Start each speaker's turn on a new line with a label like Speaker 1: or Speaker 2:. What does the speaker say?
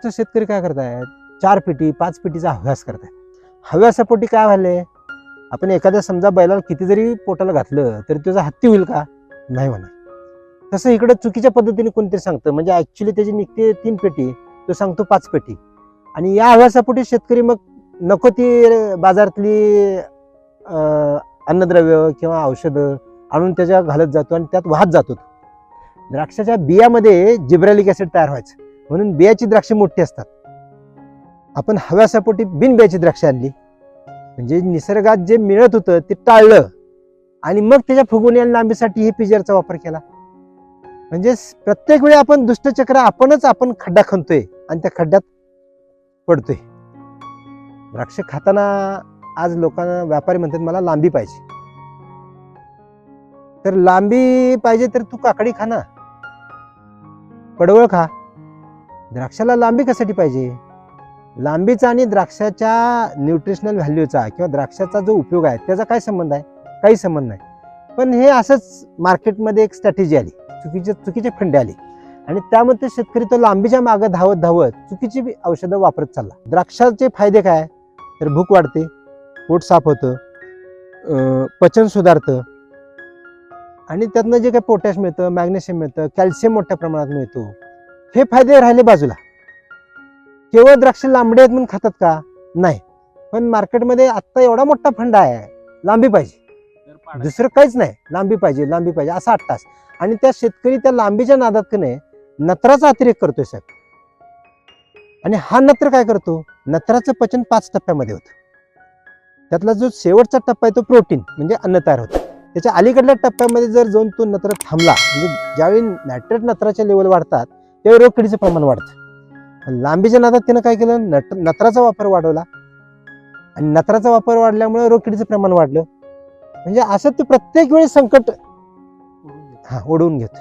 Speaker 1: शेतकरी काय करतायत, 4 पेटी 5 पेटीचा हव्यास करतायत. हव्यासापोटी काय व्हायलंय, आपण एखाद्या समजा बैलाला किती जरी पोटाला घातलं तरी त्याचा हत्ती होईल का, नाही होणार. तसं इकडे चुकीच्या पद्धतीने कोणतरी सांगतं, म्हणजे ऍक्च्युली त्याची निघते 3 पेटी, तो सांगतो 5 पेटी. आणि या हव्यासापोटी शेतकरी मग नको ती बाजारातली अन्नद्रव्य किंवा औषधं आणून त्याच्या घालत जातो आणि त्यात वाहत जातो. द्राक्षाच्या बियामध्ये जिब्रॅलिक ऍसिड तयार व्हायचं, म्हणून बियाची द्राक्षे मोठी असतात. आपण हव्यासापोटी बिन बियाची द्राक्ष आणली, म्हणजे निसर्गात जे मिळत होतं ते टाळलं आणि मग त्याच्या फुगवणी आणि लांबीसाठी हे पिजरचा वापर केला. म्हणजे प्रत्येक वेळी आपण दुष्टचक्र आपण खड्डा खणतोय आणि त्या खड्ड्यात पडतोय. द्राक्ष खाताना आज लोकांना व्यापारी म्हणतात मला लांबी पाहिजे, तर लांबी पाहिजे तर तू काकडी खा ना, पडवळ खा. द्राक्षाला लांबी कशासाठी पाहिजे, लांबीचा आणि द्राक्षाच्या न्यूट्रिशनल व्हॅल्यूचा किंवा द्राक्षाचा जो उपयोग आहे त्याचा काय संबंध आहे, काही संबंध नाही. पण हे असंच मार्केटमध्ये एक स्ट्रॅटेजी आली, चुकीचे फंडे आले आणि त्यामध्ये शेतकरी तो लांबीच्या मागे धावत धावत चुकीची औषधं वापरत चालला. द्राक्षाचे फायदे काय, तर भूक वाढते, पोट साफ होतं, पचन सुधारतं आणि त्यातनं जे काही पोटॅश मिळतं, मॅग्नेशियम मिळतं, कॅल्शियम मोठ्या प्रमाणात मिळतो. हे फायदे राहिले बाजूला. केवळ द्राक्ष लांबडे आहेत म्हणून खातात का, नाही. पण मार्केटमध्ये आत्ता एवढा मोठा फंड आहे, लांबी पाहिजे, दुसरं काहीच नाही, लांबी पाहिजे लांबी पाहिजे असा 8 तास. आणि त्या शेतकरी त्या लांबीच्या नादात कने नत्राचा अतिरेक करतोय साहेब. आणि हा नत्र काय करतो, नत्राचं पचन 5 टप्प्यामध्ये होतं. त्यातला जो शेवटचा टप्पा आहे तो प्रोटीन म्हणजे अन्न तयार होतं. त्याच्या अलीकडल्या टप्प्यामध्ये जर जाऊन तो नत्र थांबला, म्हणजे ज्यावेळी नायट्रेट नत्राच्या लेवल वाढतात त्यावेळी रोगकिडीचं प्रमाण वाढतं. लांबीच्या नादात त्यानं काय केलं, नत्राचा वापर वाढवला आणि नत्राचा वापर वाढल्यामुळे रोगकिडीचं प्रमाण वाढलं. म्हणजे असं ते प्रत्येक वेळी संकट ओढवून घेतो.